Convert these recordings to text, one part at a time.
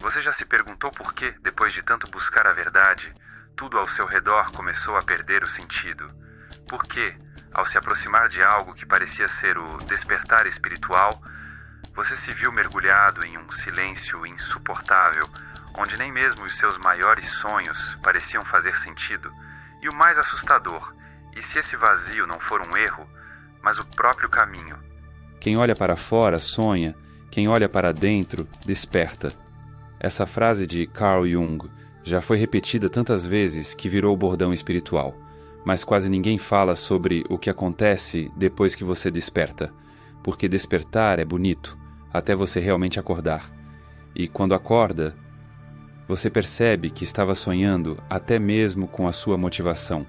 Você já se perguntou por que, depois de tanto buscar a verdade, tudo ao seu redor começou a perder o sentido? Por que, ao se aproximar de algo que parecia ser o despertar espiritual, você se viu mergulhado em um silêncio insuportável, onde nem mesmo os seus maiores sonhos pareciam fazer sentido? E o mais assustador, e se esse vazio não for um erro, mas o próprio caminho? Quem olha para fora sonha, quem olha para dentro desperta. Essa frase de Carl Jung já foi repetida tantas vezes que virou bordão espiritual, mas quase ninguém fala sobre o que acontece depois que você desperta, porque despertar é bonito, até você realmente acordar. E quando acorda, você percebe que estava sonhando até mesmo com a sua motivação.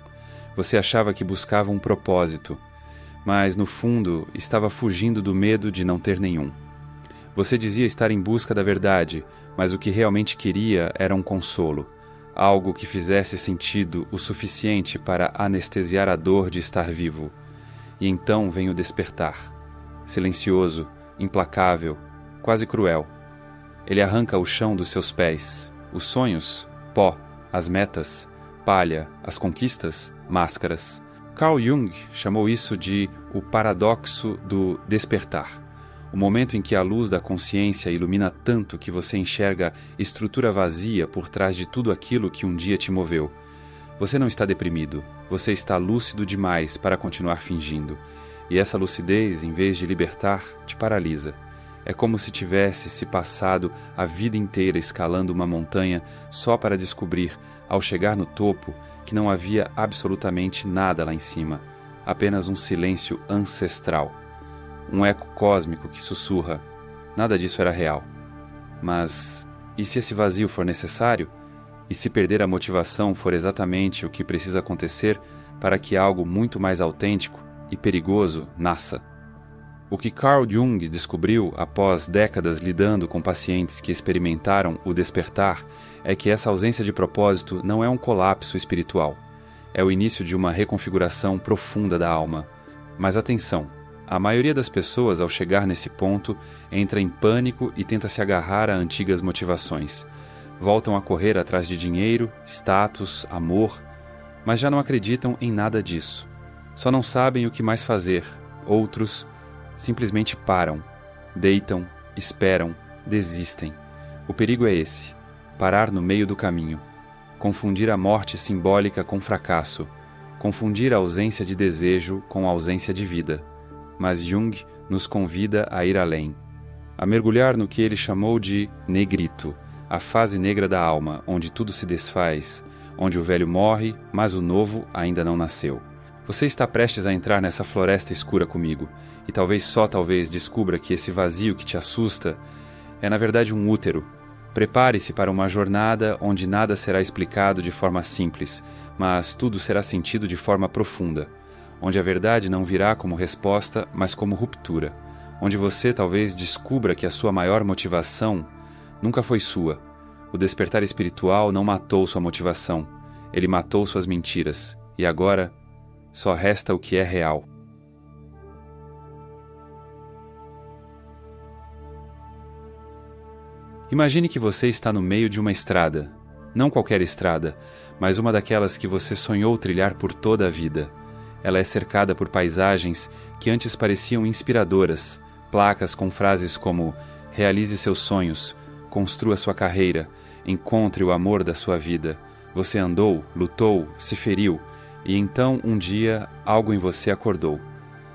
Você achava que buscava um propósito, mas no fundo estava fugindo do medo de não ter nenhum. Você dizia estar em busca da verdade, mas o que realmente queria era um consolo, algo que fizesse sentido o suficiente para anestesiar a dor de estar vivo. E então vem o despertar, silencioso, implacável, quase cruel. Ele arranca o chão dos seus pés, os sonhos, pó, as metas, palha, as conquistas, máscaras. Carl Jung chamou isso de o paradoxo do despertar. O momento em que a luz da consciência ilumina tanto que você enxerga estrutura vazia por trás de tudo aquilo que um dia te moveu. Você não está deprimido, você está lúcido demais para continuar fingindo. E essa lucidez, em vez de libertar, te paralisa. É como se tivesse se passado a vida inteira escalando uma montanha só para descobrir, ao chegar no topo, que não havia absolutamente nada lá em cima, apenas um silêncio ancestral. Um eco cósmico que sussurra. Nada disso era real. Mas, e se esse vazio for necessário? E se perder a motivação for exatamente o que precisa acontecer para que algo muito mais autêntico e perigoso nasça? O que Carl Jung descobriu após décadas lidando com pacientes que experimentaram o despertar é que essa ausência de propósito não é um colapso espiritual. É o início de uma reconfiguração profunda da alma. Mas atenção! A maioria das pessoas, ao chegar nesse ponto, entra em pânico e tenta se agarrar a antigas motivações. Voltam a correr atrás de dinheiro, status, amor, mas já não acreditam em nada disso. Só não sabem o que mais fazer. Outros simplesmente param, deitam, esperam, desistem. O perigo é esse: parar no meio do caminho. Confundir a morte simbólica com fracasso. Confundir a ausência de desejo com a ausência de vida. Mas Jung nos convida a ir além, a mergulhar no que ele chamou de negrito, a fase negra da alma, onde tudo se desfaz, onde o velho morre, mas o novo ainda não nasceu. Você está prestes a entrar nessa floresta escura comigo, e talvez só talvez descubra que esse vazio que te assusta é na verdade um útero. Prepare-se para uma jornada onde nada será explicado de forma simples, mas tudo será sentido de forma profunda. Onde a verdade não virá como resposta, mas como ruptura. Onde você talvez descubra que a sua maior motivação nunca foi sua. O despertar espiritual não matou sua motivação. Ele matou suas mentiras. E agora, só resta o que é real. Imagine que você está no meio de uma estrada. Não qualquer estrada, mas uma daquelas que você sonhou trilhar por toda a vida. Ela é cercada por paisagens que antes pareciam inspiradoras, placas com frases como realize seus sonhos, construa sua carreira, encontre o amor da sua vida. Você andou, lutou, se feriu, e então um dia algo em você acordou.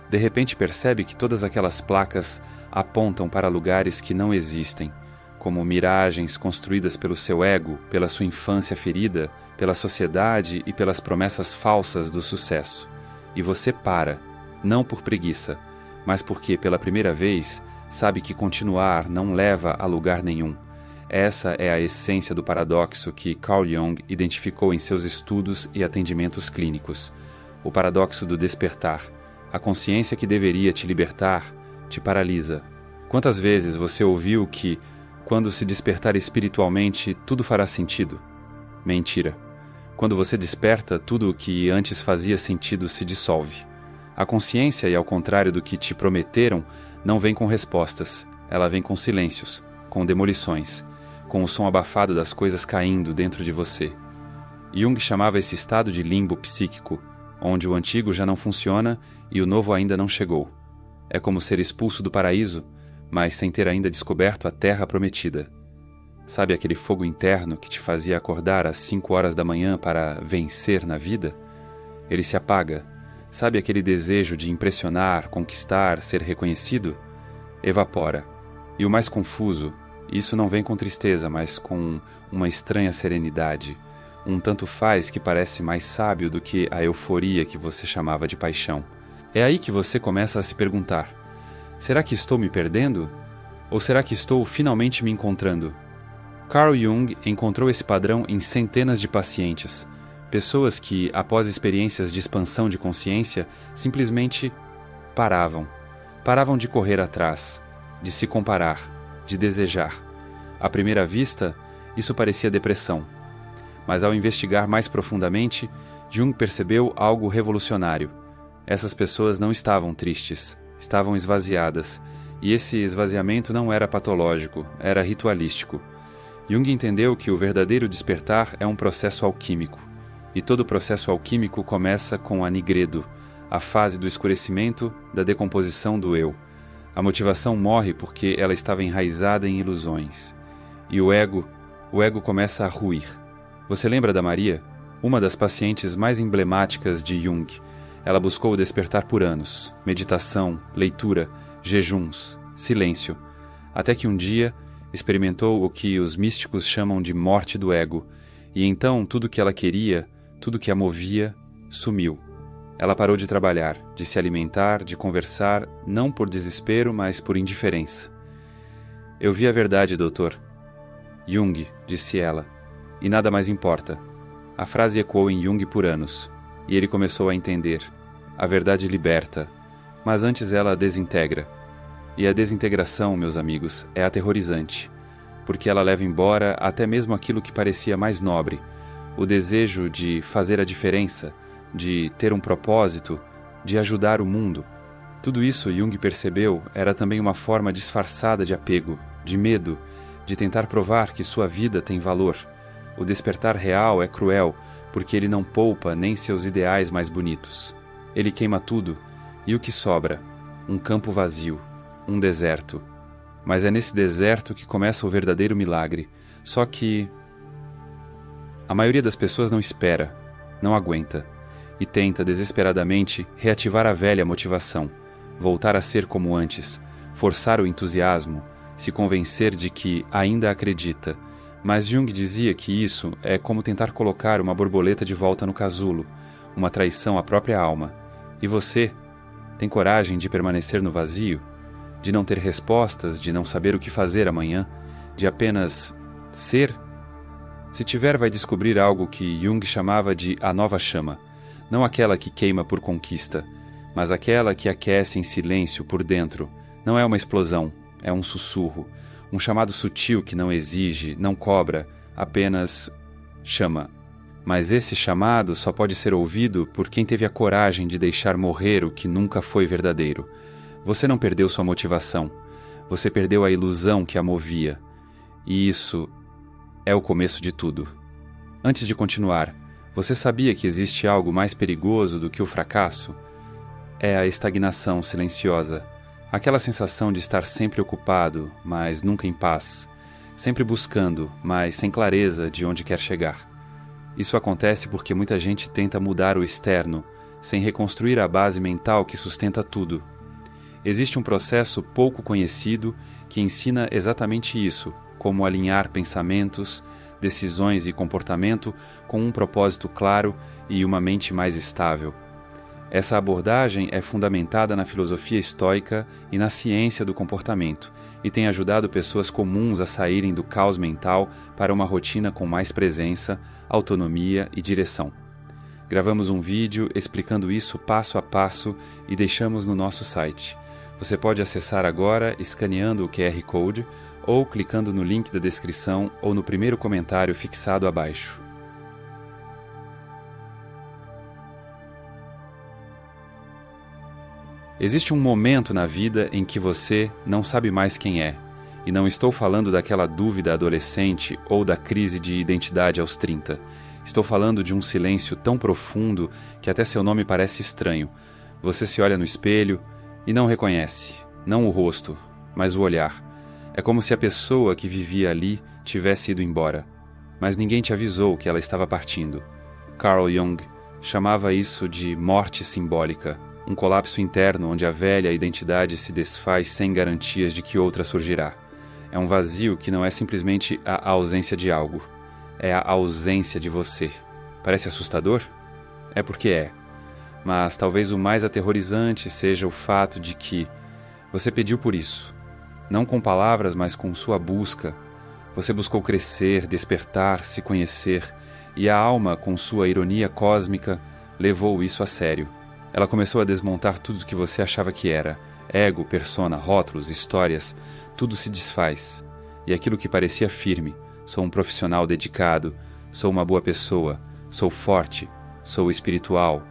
De repente percebe que todas aquelas placas apontam para lugares que não existem, como miragens construídas pelo seu ego, pela sua infância ferida, pela sociedade e pelas promessas falsas do sucesso. E você para, não por preguiça, mas porque, pela primeira vez, sabe que continuar não leva a lugar nenhum. Essa é a essência do paradoxo que Carl Jung identificou em seus estudos e atendimentos clínicos. O paradoxo do despertar. A consciência que deveria te libertar, te paralisa. Quantas vezes você ouviu que, quando se despertar espiritualmente, tudo fará sentido? Mentira. Quando você desperta, tudo o que antes fazia sentido se dissolve. A consciência, e ao contrário do que te prometeram, não vem com respostas. Ela vem com silêncios, com demolições. com o som abafado das coisas caindo dentro de você. Jung chamava esse estado de limbo psíquico, onde o antigo já não funciona e o novo ainda não chegou. É como ser expulso do paraíso, mas sem ter ainda descoberto a terra prometida. Sabe aquele fogo interno que te fazia acordar às 5 horas da manhã para vencer na vida? Ele se apaga. Sabe aquele desejo de impressionar, conquistar, ser reconhecido? Evapora. E o mais confuso, isso não vem com tristeza, mas com uma estranha serenidade. Um tanto faz que parece mais sábio do que a euforia que você chamava de paixão. É aí que você começa a se perguntar: será que estou me perdendo? Ou será que estou finalmente me encontrando? Carl Jung encontrou esse padrão em centenas de pacientes. Pessoas que, após experiências de expansão de consciência, simplesmente paravam. Paravam de correr atrás, de se comparar, de desejar. À primeira vista, isso parecia depressão. Mas ao investigar mais profundamente, Jung percebeu algo revolucionário. Essas pessoas não estavam tristes, estavam esvaziadas, e esse esvaziamento não era patológico, era ritualístico. Jung entendeu que o verdadeiro despertar é um processo alquímico, e todo processo alquímico começa com a nigredo, a fase do escurecimento, da decomposição do eu. A motivação morre porque ela estava enraizada em ilusões. E o ego começa a ruir. Você lembra da Maria? Uma das pacientes mais emblemáticas de Jung. Ela buscou o despertar por anos, meditação, leitura, jejuns, silêncio, até que um dia experimentou o que os místicos chamam de morte do ego, e então tudo que ela queria, tudo que a movia, sumiu. Ela parou de trabalhar, de se alimentar, de conversar, não por desespero, mas por indiferença. Eu vi a verdade, doutor. Jung, disse ela, e nada mais importa. A frase ecoou em Jung por anos, e ele começou a entender. A verdade liberta, mas antes ela a desintegra. E a desintegração, meus amigos, é aterrorizante, porque ela leva embora até mesmo aquilo que parecia mais nobre, o desejo de fazer a diferença, de ter um propósito, de ajudar o mundo. Tudo isso, Jung percebeu, era também uma forma disfarçada de apego, de medo, de tentar provar que sua vida tem valor. O despertar real é cruel, porque ele não poupa nem seus ideais mais bonitos. Ele queima tudo, e o que sobra? Um campo vazio, um deserto. Mas é nesse deserto que começa o verdadeiro milagre. Só que a maioria das pessoas não espera, não aguenta, e tenta desesperadamente reativar a velha motivação, voltar a ser como antes, forçar o entusiasmo, se convencer de que ainda acredita. Mas Jung dizia que isso é como tentar colocar uma borboleta de volta no casulo, uma traição à própria alma. E você? Tem coragem de permanecer no vazio? De não ter respostas, de não saber o que fazer amanhã, de apenas ser? Se tiver, vai descobrir algo que Jung chamava de a nova chama, não aquela que queima por conquista, mas aquela que aquece em silêncio por dentro. Não é uma explosão, é um sussurro, um chamado sutil que não exige, não cobra, apenas chama. Mas esse chamado só pode ser ouvido por quem teve a coragem de deixar morrer o que nunca foi verdadeiro. Você não perdeu sua motivação, você perdeu a ilusão que a movia. E isso é o começo de tudo. Antes de continuar, você sabia que existe algo mais perigoso do que o fracasso? É a estagnação silenciosa. Aquela sensação de estar sempre ocupado, mas nunca em paz. Sempre buscando, mas sem clareza de onde quer chegar. Isso acontece porque muita gente tenta mudar o externo, sem reconstruir a base mental que sustenta tudo. Existe um processo pouco conhecido que ensina exatamente isso, como alinhar pensamentos, decisões e comportamento com um propósito claro e uma mente mais estável. Essa abordagem é fundamentada na filosofia estoica e na ciência do comportamento, e tem ajudado pessoas comuns a saírem do caos mental para uma rotina com mais presença, autonomia e direção. Gravamos um vídeo explicando isso passo a passo e deixamos no nosso site. Você pode acessar agora escaneando o QR Code ou clicando no link da descrição ou no primeiro comentário fixado abaixo. Existe um momento na vida em que você não sabe mais quem é, E não estou falando daquela dúvida adolescente ou da crise de identidade aos 30. Estou falando de um silêncio tão profundo que até seu nome parece estranho. Você se olha no espelho e não reconhece, não o rosto, mas o olhar. É como se a pessoa que vivia ali tivesse ido embora. Mas ninguém te avisou que ela estava partindo. Carl Jung chamava isso de morte simbólica, um colapso interno onde a velha identidade se desfaz sem garantias de que outra surgirá. É um vazio que não é simplesmente a ausência de algo, é a ausência de você. Parece assustador? É porque é. Mas talvez o mais aterrorizante seja o fato de que você pediu por isso. Não com palavras, mas com sua busca. Você buscou crescer, despertar, se conhecer, e a alma, com sua ironia cósmica, levou isso a sério. Ela começou a desmontar tudo o que você achava que era. Ego, persona, rótulos, histórias, tudo se desfaz. E aquilo que parecia firme, sou um profissional dedicado, sou uma boa pessoa, sou forte, sou espiritual,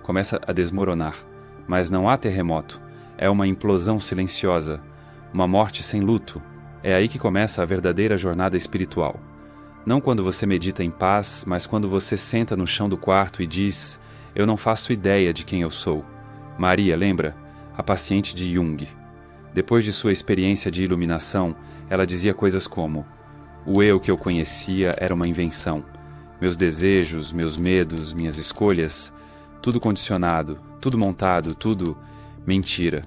começa a desmoronar. Mas não há terremoto, é uma implosão silenciosa, uma morte sem luto. É aí que começa a verdadeira jornada espiritual. Não quando você medita em paz, mas quando você senta no chão do quarto e diz: eu não faço ideia de quem eu sou. Maria, lembra? A paciente de Jung. Depois de sua experiência de iluminação, ela dizia coisas como: o eu que eu conhecia era uma invenção. Meus desejos, meus medos, minhas escolhas, tudo condicionado, tudo montado, tudo mentira.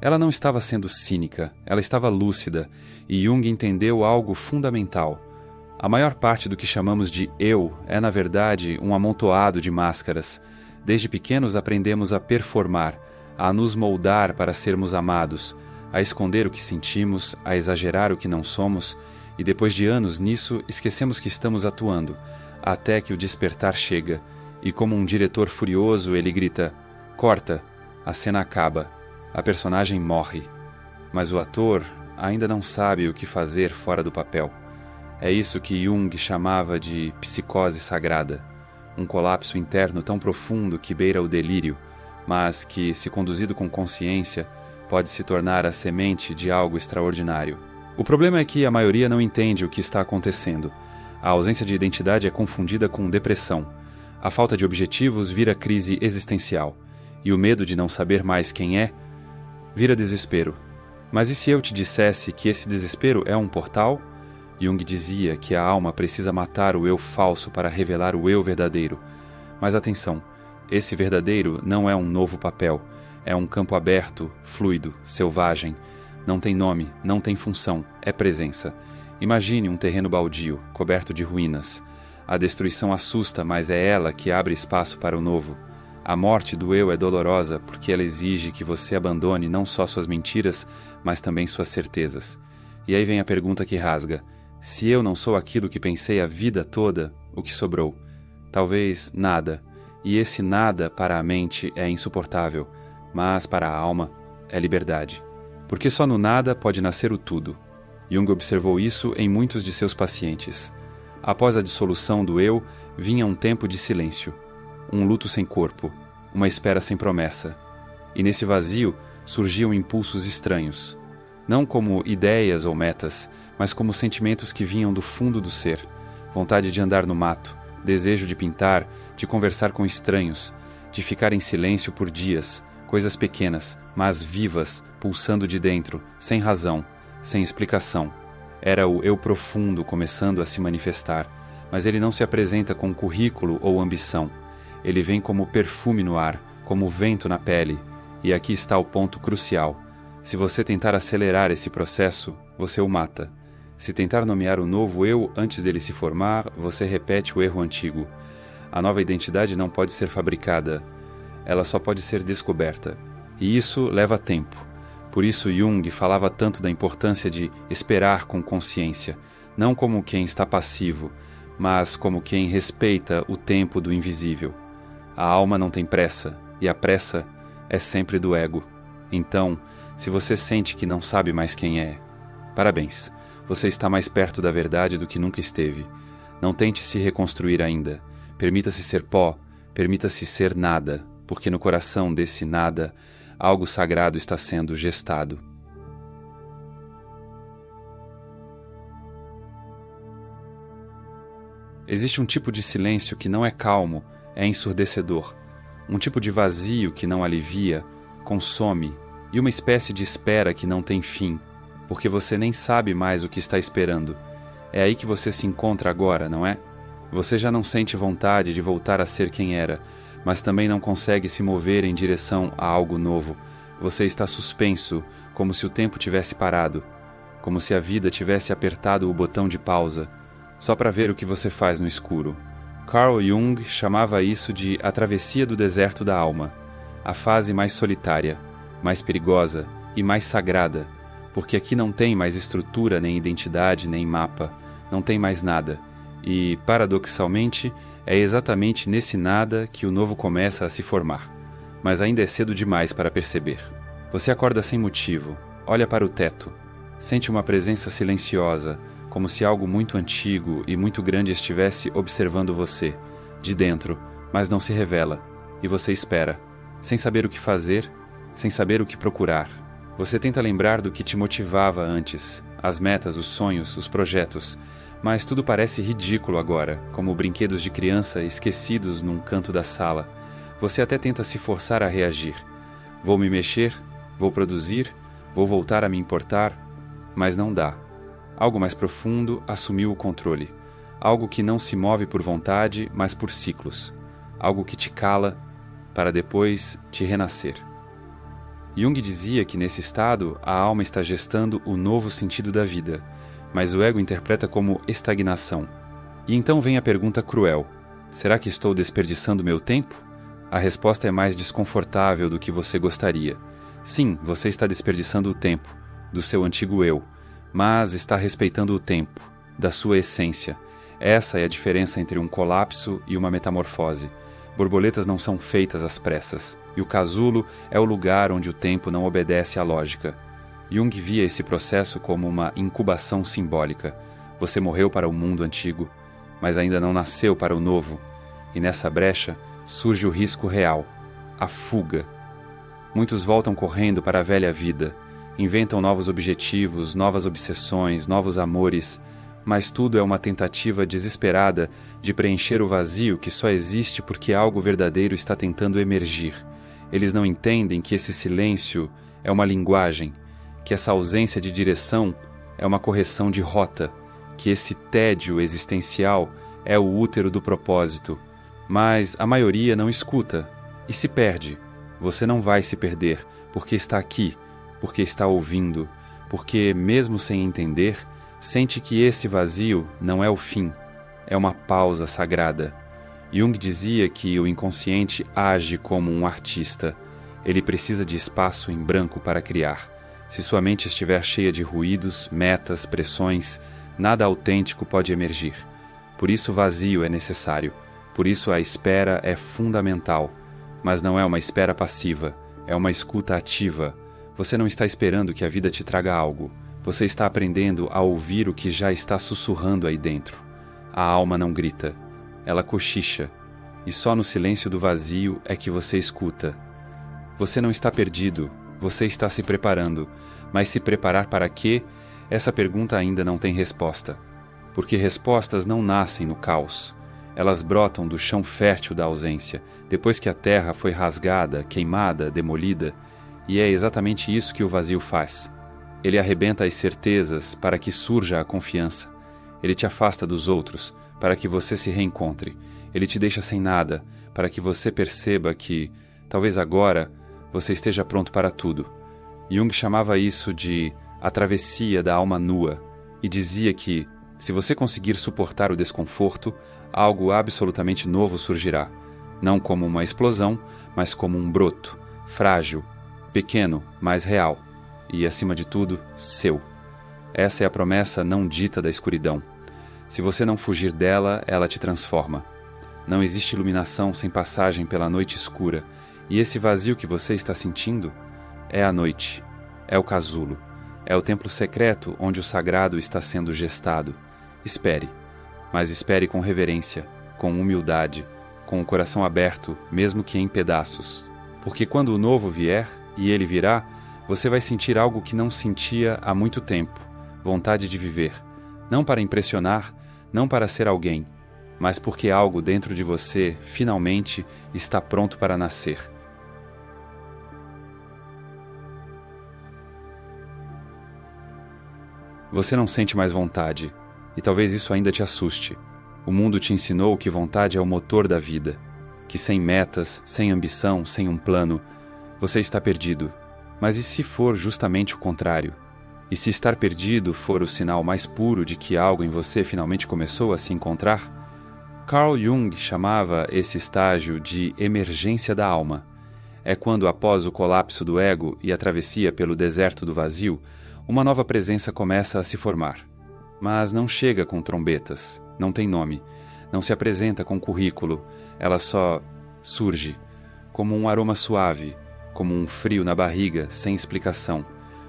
Ela não estava sendo cínica, ela estava lúcida, e Jung entendeu algo fundamental. A maior parte do que chamamos de eu é, na verdade, um amontoado de máscaras. Desde pequenos aprendemos a performar, a nos moldar para sermos amados, a esconder o que sentimos, a exagerar o que não somos, e depois de anos nisso esquecemos que estamos atuando, até que o despertar chega, e como um diretor furioso ele grita: corta, a cena acaba, a personagem morre. Mas o ator ainda não sabe o que fazer fora do papel. É isso que Jung chamava de psicose sagrada, um colapso interno tão profundo que beira o delírio, mas que, se conduzido com consciência, pode se tornar a semente de algo extraordinário. O problema é que a maioria não entende o que está acontecendo. A ausência de identidade é confundida com depressão. A falta de objetivos vira crise existencial. E o medo de não saber mais quem é vira desespero. Mas e se eu te dissesse que esse desespero é um portal? Jung dizia que a alma precisa matar o eu falso para revelar o eu verdadeiro. Mas atenção, esse verdadeiro não é um novo papel. É um campo aberto, fluido, selvagem. Não tem nome, não tem função, é presença. Imagine um terreno baldio, coberto de ruínas. A destruição assusta, mas é ela que abre espaço para o novo. A morte do eu é dolorosa porque ela exige que você abandone não só suas mentiras, mas também suas certezas. E aí vem a pergunta que rasga: se eu não sou aquilo que pensei a vida toda, o que sobrou? Talvez nada. E esse nada para a mente é insuportável, mas para a alma é liberdade. Porque só no nada pode nascer o tudo. Jung observou isso em muitos de seus pacientes. Após a dissolução do eu, vinha um tempo de silêncio, um luto sem corpo, uma espera sem promessa. E nesse vazio surgiam impulsos estranhos, não como ideias ou metas, mas como sentimentos que vinham do fundo do ser. Vontade de andar no mato, desejo de pintar, de conversar com estranhos, de ficar em silêncio por dias, coisas pequenas, mas vivas, pulsando de dentro, sem razão, sem explicação. Era o eu profundo começando a se manifestar, mas ele não se apresenta com currículo ou ambição. Ele vem como perfume no ar, como vento na pele. E aqui está o ponto crucial. Se você tentar acelerar esse processo, você o mata. Se tentar nomear o novo eu antes dele se formar, você repete o erro antigo. A nova identidade não pode ser fabricada. Ela só pode ser descoberta. E isso leva tempo. Por isso Jung falava tanto da importância de esperar com consciência, não como quem está passivo, mas como quem respeita o tempo do invisível. A alma não tem pressa, e a pressa é sempre do ego. Então, se você sente que não sabe mais quem é, parabéns, você está mais perto da verdade do que nunca esteve. Não tente se reconstruir ainda. Permita-se ser pó, permita-se ser nada, porque no coração desse nada, algo sagrado está sendo gestado. Existe um tipo de silêncio que não é calmo, é ensurdecedor. Um tipo de vazio que não alivia, consome, e uma espécie de espera que não tem fim, porque você nem sabe mais o que está esperando. É aí que você se encontra agora, não é? Você já não sente vontade de voltar a ser quem era, mas também não consegue se mover em direção a algo novo. Você está suspenso, como se o tempo tivesse parado, como se a vida tivesse apertado o botão de pausa, só para ver o que você faz no escuro. Carl Jung chamava isso de a travessia do deserto da alma, a fase mais solitária, mais perigosa e mais sagrada, porque aqui não tem mais estrutura, nem identidade, nem mapa, não tem mais nada. E, paradoxalmente, é exatamente nesse nada que o novo começa a se formar. Mas ainda é cedo demais para perceber. Você acorda sem motivo, olha para o teto, sente uma presença silenciosa, como se algo muito antigo e muito grande estivesse observando você, de dentro, mas não se revela, e você espera, sem saber o que fazer, sem saber o que procurar. Você tenta lembrar do que te motivava antes, as metas, os sonhos, os projetos, mas tudo parece ridículo agora, como brinquedos de criança esquecidos num canto da sala. Você até tenta se forçar a reagir. Vou me mexer, vou produzir, vou voltar a me importar, mas não dá. Algo mais profundo assumiu o controle. Algo que não se move por vontade, mas por ciclos. Algo que te cala, para depois te renascer. Jung dizia que nesse estado a alma está gestando o novo sentido da vida, mas o ego interpreta como estagnação. E então vem a pergunta cruel: será que estou desperdiçando meu tempo? A resposta é mais desconfortável do que você gostaria. Sim, você está desperdiçando o tempo, do seu antigo eu, mas está respeitando o tempo, da sua essência. Essa é a diferença entre um colapso e uma metamorfose. Borboletas não são feitas às pressas, e o casulo é o lugar onde o tempo não obedece à lógica. Jung via esse processo como uma incubação simbólica. Você morreu para o mundo antigo, mas ainda não nasceu para o novo, e nessa brecha surge o risco real, a fuga. Muitos voltam correndo para a velha vida, inventam novos objetivos, novas obsessões, novos amores, mas tudo é uma tentativa desesperada de preencher o vazio que só existe porque algo verdadeiro está tentando emergir. Eles não entendem que esse silêncio é uma linguagem, que essa ausência de direção é uma correção de rota, que esse tédio existencial é o útero do propósito. Mas a maioria não escuta e se perde. Você não vai se perder, porque está aqui, porque está ouvindo, porque, mesmo sem entender, sente que esse vazio não é o fim, é uma pausa sagrada. Jung dizia que o inconsciente age como um artista. Ele precisa de espaço em branco para criar. Se sua mente estiver cheia de ruídos, metas, pressões, nada autêntico pode emergir. Por isso o vazio é necessário. Por isso a espera é fundamental. Mas não é uma espera passiva, é uma escuta ativa. Você não está esperando que a vida te traga algo. Você está aprendendo a ouvir o que já está sussurrando aí dentro. A alma não grita, ela cochicha. E só no silêncio do vazio é que você escuta. Você não está perdido, você está se preparando. Mas se preparar para quê? Essa pergunta ainda não tem resposta. Porque respostas não nascem no caos. Elas brotam do chão fértil da ausência, depois que a terra foi rasgada, queimada, demolida. E é exatamente isso que o vazio faz. Ele arrebenta as certezas para que surja a confiança. Ele te afasta dos outros para que você se reencontre. Ele te deixa sem nada para que você perceba que, talvez agora, você esteja pronto para tudo. Jung chamava isso de a travessia da alma nua e dizia que, se você conseguir suportar o desconforto, algo absolutamente novo surgirá, não como uma explosão, mas como um broto, frágil, pequeno, mas real, e, acima de tudo, seu. Essa é a promessa não dita da escuridão. Se você não fugir dela, ela te transforma. Não existe iluminação sem passagem pela noite escura, e esse vazio que você está sentindo é a noite, é o casulo, é o templo secreto onde o sagrado está sendo gestado. Espere, mas espere com reverência, com humildade, com o coração aberto, mesmo que em pedaços. Porque quando o novo vier, e ele virá, você vai sentir algo que não sentia há muito tempo, vontade de viver, não para impressionar, não para ser alguém, mas porque algo dentro de você, finalmente, está pronto para nascer. Você não sente mais vontade, e talvez isso ainda te assuste. O mundo te ensinou que vontade é o motor da vida, que sem metas, sem ambição, sem um plano, você está perdido. Mas e se for justamente o contrário? E se estar perdido for o sinal mais puro de que algo em você finalmente começou a se encontrar? Carl Jung chamava esse estágio de emergência da alma. É quando, após o colapso do ego e a travessia pelo deserto do vazio, uma nova presença começa a se formar. Mas não chega com trombetas, não tem nome, não se apresenta com currículo, ela só surge, como um aroma suave, como um frio na barriga sem explicação,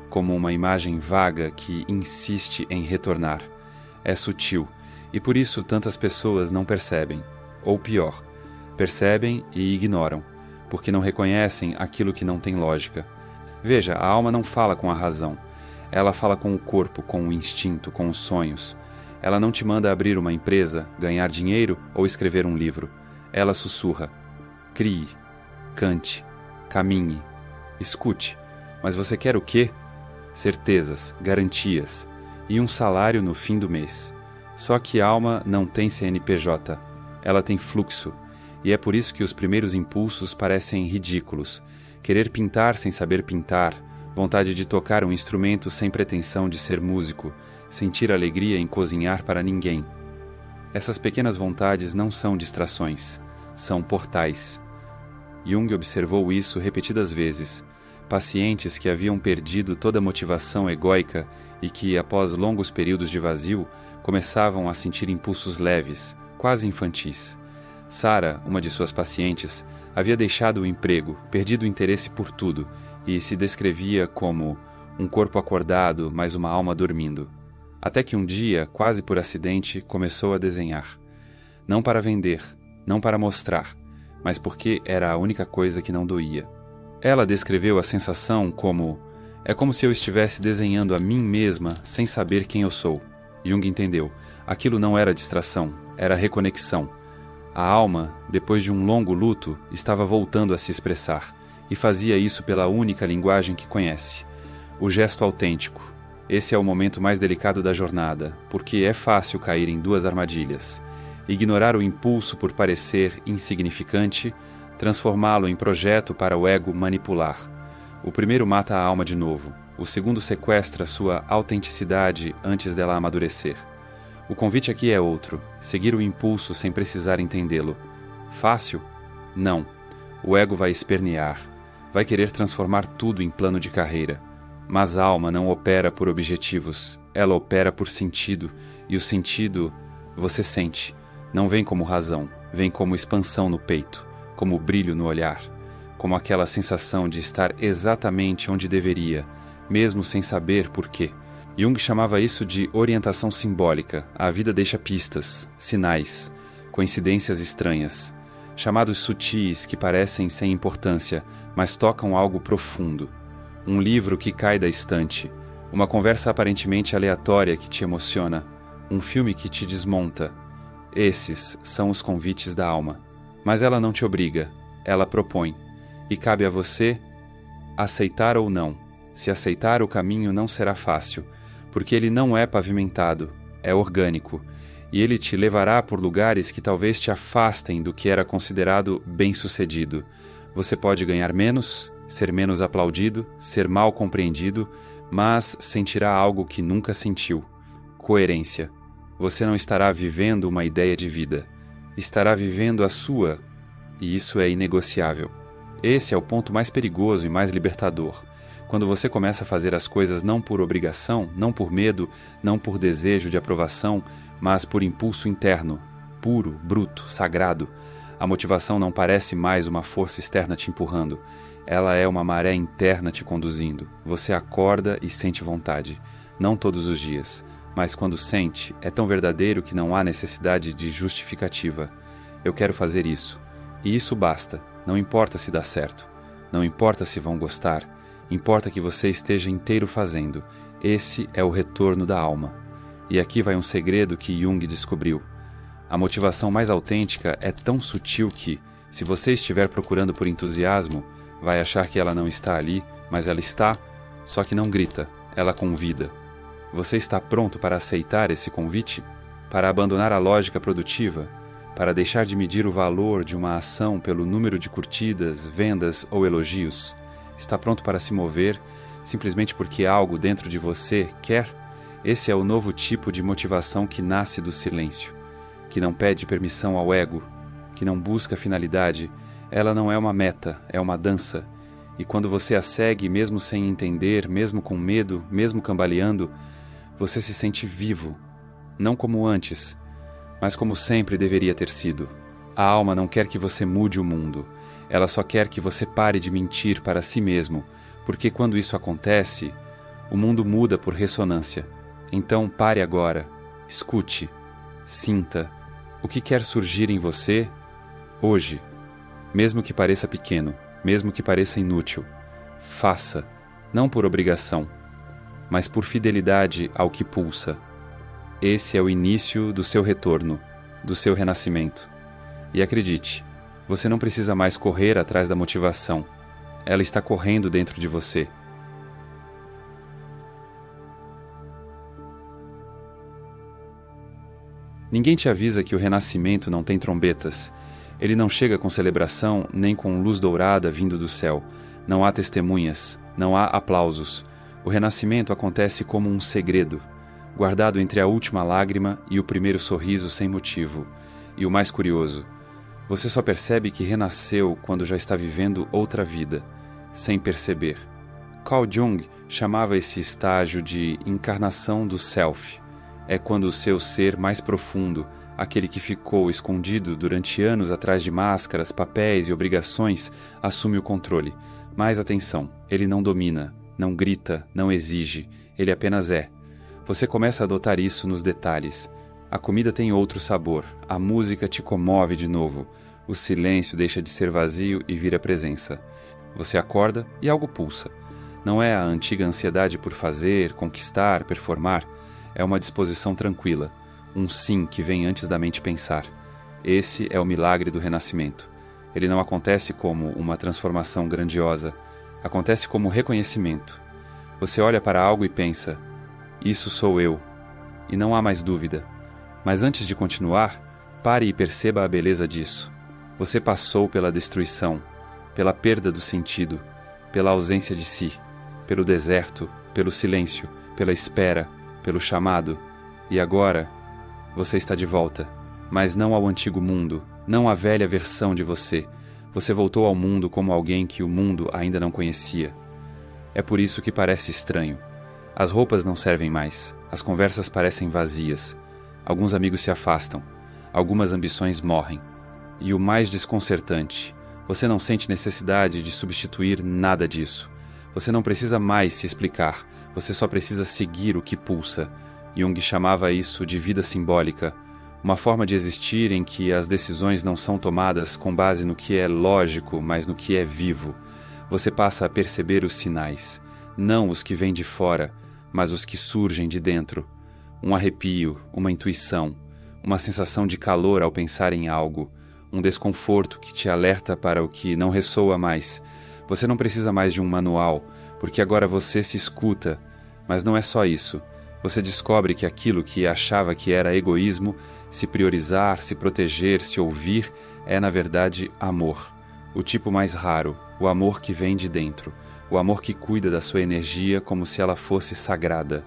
como uma imagem vaga que insiste em retornar. É sutil, e por isso tantas pessoas não percebem, ou pior, percebem e ignoram, porque não reconhecem aquilo que não tem lógica. Veja, a alma não fala com a razão. Ela fala com o corpo, com o instinto, com os sonhos. Ela não te manda abrir uma empresa, ganhar dinheiro ou escrever um livro. Ela sussurra. Crie, cante, caminhe, escute. Mas você quer o quê? Certezas, garantias e um salário no fim do mês. Só que a alma não tem CNPJ. Ela tem fluxo. E é por isso que os primeiros impulsos parecem ridículos. Querer pintar sem saber pintar, vontade de tocar um instrumento sem pretensão de ser músico, sentir alegria em cozinhar para ninguém. Essas pequenas vontades não são distrações, são portais. Jung observou isso repetidas vezes. Pacientes que haviam perdido toda a motivação egóica e que, após longos períodos de vazio, começavam a sentir impulsos leves, quase infantis. Sara, uma de suas pacientes, havia deixado o emprego, perdido o interesse por tudo, e se descrevia como um corpo acordado, mas uma alma dormindo. Até que um dia, quase por acidente, começou a desenhar. Não para vender, não para mostrar, mas porque era a única coisa que não doía. Ela descreveu a sensação como: é como se eu estivesse desenhando a mim mesma sem saber quem eu sou. Jung entendeu. Aquilo não era distração, era reconexão. A alma, depois de um longo luto, estava voltando a se expressar, e fazia isso pela única linguagem que conhece, o gesto autêntico. Esse é o momento mais delicado da jornada, porque é fácil cair em duas armadilhas. Ignorar o impulso por parecer insignificante, transformá-lo em projeto para o ego manipular. O primeiro mata a alma de novo, o segundo sequestra sua autenticidade antes dela amadurecer. O convite aqui é outro, seguir o impulso sem precisar entendê-lo. Fácil? Não. O ego vai espernear, vai querer transformar tudo em plano de carreira. Mas a alma não opera por objetivos, ela opera por sentido, e o sentido você sente. Não vem como razão, vem como expansão no peito, como brilho no olhar, como aquela sensação de estar exatamente onde deveria, mesmo sem saber por quê. Jung chamava isso de orientação simbólica. A vida deixa pistas, sinais, coincidências estranhas, chamados sutis que parecem sem importância, mas tocam algo profundo. Um livro que cai da estante, uma conversa aparentemente aleatória que te emociona, um filme que te desmonta. Esses são os convites da alma. Mas ela não te obriga, ela propõe. E cabe a você aceitar ou não. Se aceitar, o caminho não será fácil, porque ele não é pavimentado, é orgânico, e ele te levará por lugares que talvez te afastem do que era considerado bem-sucedido. Você pode ganhar menos, ser menos aplaudido, ser mal compreendido, mas sentirá algo que nunca sentiu: coerência. Você não estará vivendo uma ideia de vida, estará vivendo a sua, e isso é inegociável. Esse é o ponto mais perigoso e mais libertador. Quando você começa a fazer as coisas não por obrigação, não por medo, não por desejo de aprovação, mas por impulso interno, puro, bruto, sagrado, a motivação não parece mais uma força externa te empurrando. Ela é uma maré interna te conduzindo. Você acorda e sente vontade. Não todos os dias, mas quando sente, é tão verdadeiro que não há necessidade de justificativa. Eu quero fazer isso. E isso basta. Não importa se dá certo. Não importa se vão gostar. Importa que você esteja inteiro fazendo. Esse é o retorno da alma. E aqui vai um segredo que Jung descobriu. A motivação mais autêntica é tão sutil que, se você estiver procurando por entusiasmo, vai achar que ela não está ali, mas ela está, só que não grita, ela convida. Você está pronto para aceitar esse convite? Para abandonar a lógica produtiva? Para deixar de medir o valor de uma ação pelo número de curtidas, vendas ou elogios? Está pronto para se mover simplesmente porque algo dentro de você quer? Esse é o novo tipo de motivação que nasce do silêncio, que não pede permissão ao ego, que não busca finalidade. Ela não é uma meta, é uma dança. E quando você a segue, mesmo sem entender, mesmo com medo, mesmo cambaleando, você se sente vivo, não como antes, mas como sempre deveria ter sido. A alma não quer que você mude o mundo. Ela só quer que você pare de mentir para si mesmo, porque quando isso acontece, o mundo muda por ressonância. Então pare agora, escute, sinta o que quer surgir em você hoje, mesmo que pareça pequeno, mesmo que pareça inútil. Faça, não por obrigação, mas por fidelidade ao que pulsa. Esse é o início do seu retorno, do seu renascimento. E acredite, você não precisa mais correr atrás da motivação. Ela está correndo dentro de você. Ninguém te avisa que o renascimento não tem trombetas. Ele não chega com celebração, nem com luz dourada vindo do céu. Não há testemunhas, não há aplausos. O renascimento acontece como um segredo, guardado entre a última lágrima e o primeiro sorriso sem motivo. E o mais curioso, você só percebe que renasceu quando já está vivendo outra vida, sem perceber. Carl Jung chamava esse estágio de encarnação do self. É quando o seu ser mais profundo, aquele que ficou escondido durante anos atrás de máscaras, papéis e obrigações, assume o controle. Mas atenção, ele não domina, não grita, não exige, ele apenas é. Você começa a adotar isso nos detalhes. A comida tem outro sabor, a música te comove de novo, o silêncio deixa de ser vazio e vira presença. Você acorda e algo pulsa. Não é a antiga ansiedade por fazer, conquistar, performar. É uma disposição tranquila, um sim que vem antes da mente pensar. Esse é o milagre do renascimento. Ele não acontece como uma transformação grandiosa, acontece como reconhecimento. Você olha para algo e pensa, isso sou eu, e não há mais dúvida. Mas antes de continuar, pare e perceba a beleza disso. Você passou pela destruição, pela perda do sentido, pela ausência de si, pelo deserto, pelo silêncio, pela espera, pelo chamado, e agora você está de volta, mas não ao antigo mundo, não à velha versão de você. Você voltou ao mundo como alguém que o mundo ainda não conhecia. É por isso que parece estranho. As roupas não servem mais, as conversas parecem vazias, alguns amigos se afastam, algumas ambições morrem. E o mais desconcertante, você não sente necessidade de substituir nada disso. Você não precisa mais se explicar, você só precisa seguir o que pulsa. Jung chamava isso de vida simbólica, uma forma de existir em que as decisões não são tomadas com base no que é lógico, mas no que é vivo. Você passa a perceber os sinais, não os que vêm de fora, mas os que surgem de dentro. Um arrepio, uma intuição, uma sensação de calor ao pensar em algo, um desconforto que te alerta para o que não ressoa mais. Você não precisa mais de um manual, porque agora você se escuta. Mas não é só isso. Você descobre que aquilo que achava que era egoísmo, se priorizar, se proteger, se ouvir, é na verdade amor. O tipo mais raro, o amor que vem de dentro. O amor que cuida da sua energia como se ela fosse sagrada.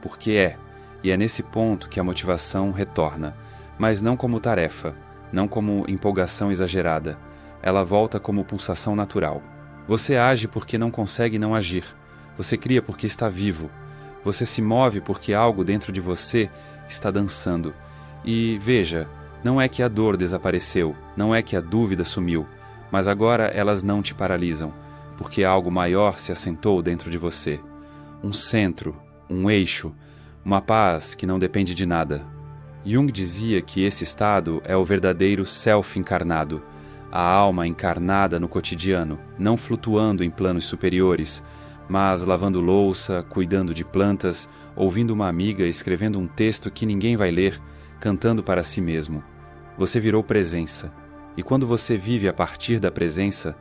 Porque é, e é nesse ponto que a motivação retorna. Mas não como tarefa, não como empolgação exagerada. Ela volta como pulsação natural. Você age porque não consegue não agir. Você cria porque está vivo. Você se move porque algo dentro de você está dançando. E veja, não é que a dor desapareceu, não é que a dúvida sumiu, mas agora elas não te paralisam, porque algo maior se assentou dentro de você. Um centro, um eixo, uma paz que não depende de nada. Jung dizia que esse estado é o verdadeiro self encarnado, a alma encarnada no cotidiano, não flutuando em planos superiores, mas lavando louça, cuidando de plantas, ouvindo uma amiga escrevendo um texto que ninguém vai ler, cantando para si mesmo. Você virou presença. E quando você vive a partir da presença,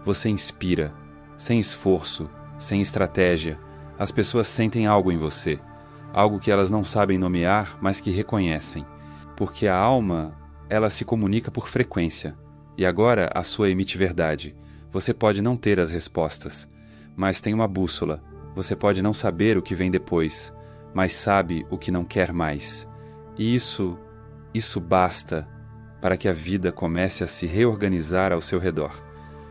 você inspira, sem esforço, sem estratégia. As pessoas sentem algo em você, algo que elas não sabem nomear, mas que reconhecem. Porque a alma, ela se comunica por frequência. E agora a sua emite verdade. Você pode não ter as respostas, mas tem uma bússola. Você pode não saber o que vem depois, mas sabe o que não quer mais. E isso basta para que a vida comece a se reorganizar ao seu redor.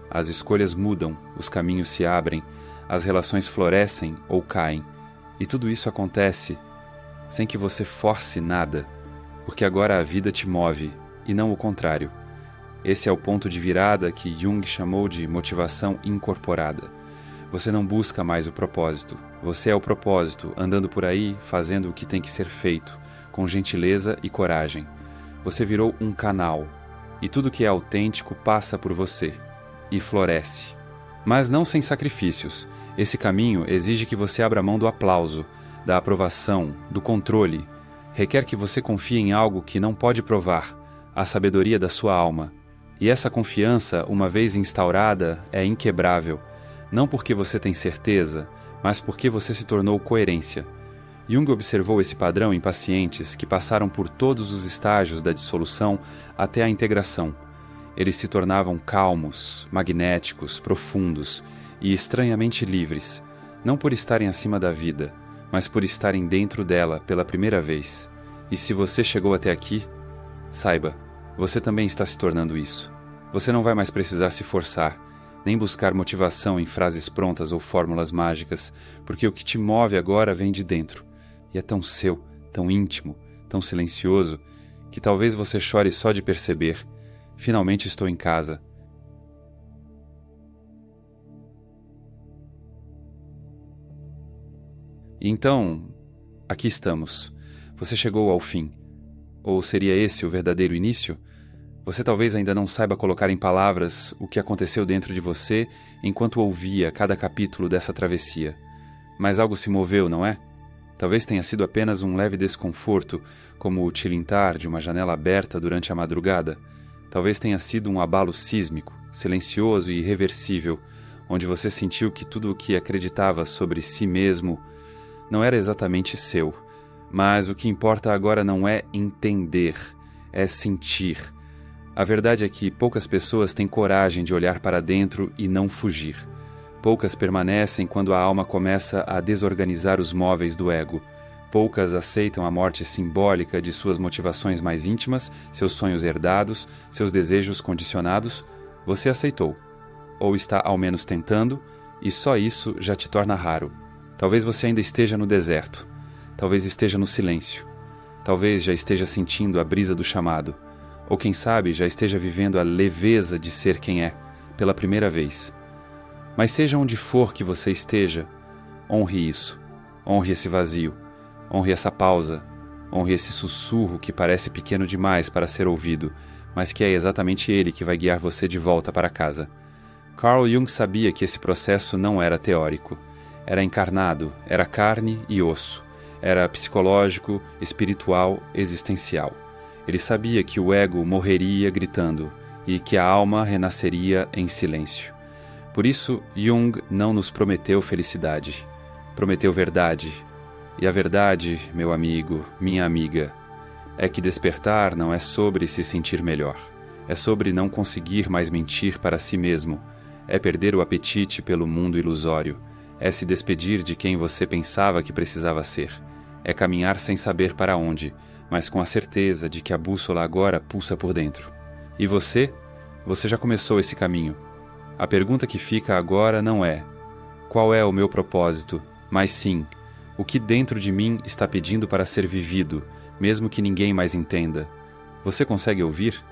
As escolhas mudam, os caminhos se abrem, as relações florescem ou caem. E tudo isso acontece sem que você force nada, porque agora a vida te move, e não o contrário. Esse é o ponto de virada que Jung chamou de motivação incorporada. Você não busca mais o propósito. Você é o propósito, andando por aí, fazendo o que tem que ser feito, com gentileza e coragem. Você virou um canal, e tudo que é autêntico passa por você, e floresce. Mas não sem sacrifícios. Esse caminho exige que você abra mão do aplauso, da aprovação, do controle. Requer que você confie em algo que não pode provar, a sabedoria da sua alma. E essa confiança, uma vez instaurada, é inquebrável. Não porque você tem certeza, mas porque você se tornou coerência. Jung observou esse padrão em pacientes que passaram por todos os estágios da dissolução até a integração. Eles se tornavam calmos, magnéticos, profundos e estranhamente livres, não por estarem acima da vida, mas por estarem dentro dela pela primeira vez. E se você chegou até aqui, saiba, você também está se tornando isso. Você não vai mais precisar se forçar, nem buscar motivação em frases prontas ou fórmulas mágicas, porque o que te move agora vem de dentro. E é tão seu, tão íntimo, tão silencioso, que talvez você chore só de perceber. Finalmente estou em casa. E então, aqui estamos. Você chegou ao fim. Ou seria esse o verdadeiro início? Você talvez ainda não saiba colocar em palavras o que aconteceu dentro de você enquanto ouvia cada capítulo dessa travessia. Mas algo se moveu, não é? Talvez tenha sido apenas um leve desconforto, como o tilintar de uma janela aberta durante a madrugada. Talvez tenha sido um abalo sísmico, silencioso e irreversível, onde você sentiu que tudo o que acreditava sobre si mesmo não era exatamente seu. Mas o que importa agora não é entender, é sentir. A verdade é que poucas pessoas têm coragem de olhar para dentro e não fugir. Poucas permanecem quando a alma começa a desorganizar os móveis do ego. Poucas aceitam a morte simbólica de suas motivações mais íntimas, seus sonhos herdados, seus desejos condicionados. Você aceitou. Ou está ao menos tentando, e só isso já te torna raro. Talvez você ainda esteja no deserto. Talvez esteja no silêncio. Talvez já esteja sentindo a brisa do chamado. Ou quem sabe já esteja vivendo a leveza de ser quem é, pela primeira vez. Mas seja onde for que você esteja, honre isso. Honre esse vazio. Honre essa pausa. Honre esse sussurro que parece pequeno demais para ser ouvido, mas que é exatamente ele que vai guiar você de volta para casa. Carl Jung sabia que esse processo não era teórico. Era encarnado, era carne e osso. Era psicológico, espiritual, existencial. Ele sabia que o ego morreria gritando e que a alma renasceria em silêncio. Por isso, Jung não nos prometeu felicidade. Prometeu verdade. E a verdade, meu amigo, minha amiga, é que despertar não é sobre se sentir melhor. É sobre não conseguir mais mentir para si mesmo. É perder o apetite pelo mundo ilusório. É se despedir de quem você pensava que precisava ser. É caminhar sem saber para onde, mas com a certeza de que a bússola agora pulsa por dentro. E você? Você já começou esse caminho. A pergunta que fica agora não é: qual é o meu propósito? Mas sim, o que dentro de mim está pedindo para ser vivido, mesmo que ninguém mais entenda? Você consegue ouvir?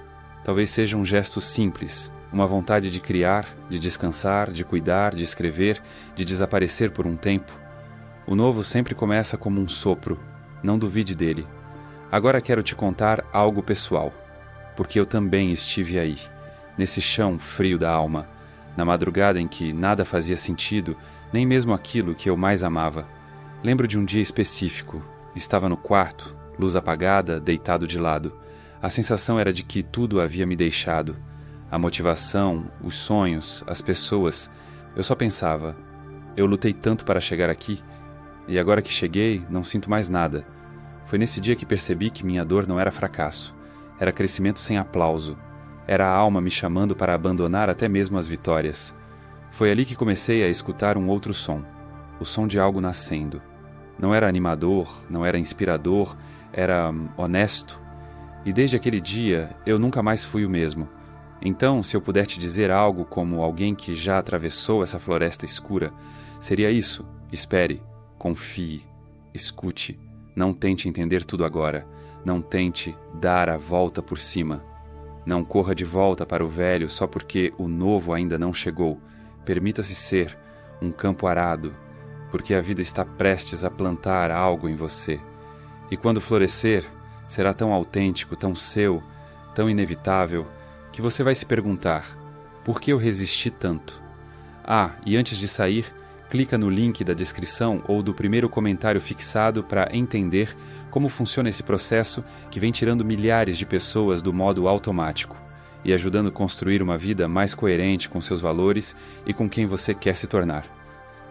Talvez seja um gesto simples, uma vontade de criar, de descansar, de cuidar, de escrever, de desaparecer por um tempo. O novo sempre começa como um sopro, não duvide dele. Agora quero te contar algo pessoal, porque eu também estive aí, nesse chão frio da alma, na madrugada em que nada fazia sentido, nem mesmo aquilo que eu mais amava. Lembro de um dia específico. Estava no quarto, luz apagada, deitado de lado. A sensação era de que tudo havia me deixado. A motivação, os sonhos, as pessoas. Eu só pensava, eu lutei tanto para chegar aqui, e agora que cheguei, não sinto mais nada. Foi nesse dia que percebi que minha dor não era fracasso. Era crescimento sem aplauso. Era a alma me chamando para abandonar até mesmo as vitórias. Foi ali que comecei a escutar um outro som. O som de algo nascendo. Não era animador, não era inspirador, era honesto. E desde aquele dia, eu nunca mais fui o mesmo. Então, se eu puder te dizer algo como alguém que já atravessou essa floresta escura, seria isso: espere, confie, escute. Não tente entender tudo agora. Não tente dar a volta por cima. Não corra de volta para o velho só porque o novo ainda não chegou. Permita-se ser um campo arado, porque a vida está prestes a plantar algo em você. E quando florescer, será tão autêntico, tão seu, tão inevitável, que você vai se perguntar: por que eu resisti tanto? Ah, e antes de sair, clica no link da descrição ou do primeiro comentário fixado para entender como funciona esse processo que vem tirando milhares de pessoas do modo automático e ajudando a construir uma vida mais coerente com seus valores e com quem você quer se tornar.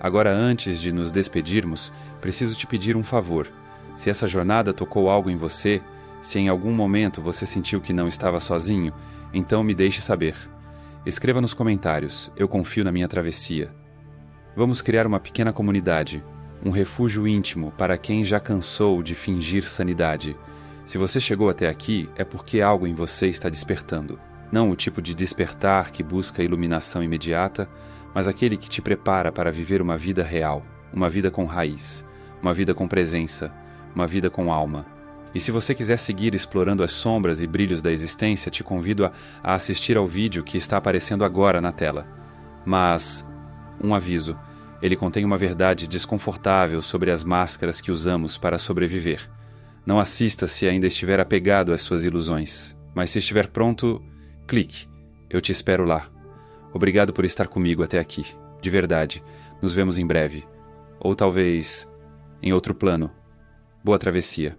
Agora, antes de nos despedirmos, preciso te pedir um favor. Se essa jornada tocou algo em você, se em algum momento você sentiu que não estava sozinho, então me deixe saber. Escreva nos comentários, eu confio na minha travessia. Vamos criar uma pequena comunidade, um refúgio íntimo para quem já cansou de fingir sanidade. Se você chegou até aqui, é porque algo em você está despertando. Não o tipo de despertar que busca iluminação imediata, mas aquele que te prepara para viver uma vida real, uma vida com raiz, uma vida com presença, uma vida com alma. E se você quiser seguir explorando as sombras e brilhos da existência, te convido a assistir ao vídeo que está aparecendo agora na tela. Mas, um aviso, ele contém uma verdade desconfortável sobre as máscaras que usamos para sobreviver. Não assista se ainda estiver apegado às suas ilusões, mas se estiver pronto, clique. Eu te espero lá. Obrigado por estar comigo até aqui. De verdade. Nos vemos em breve. Ou talvez em outro plano. Boa travessia.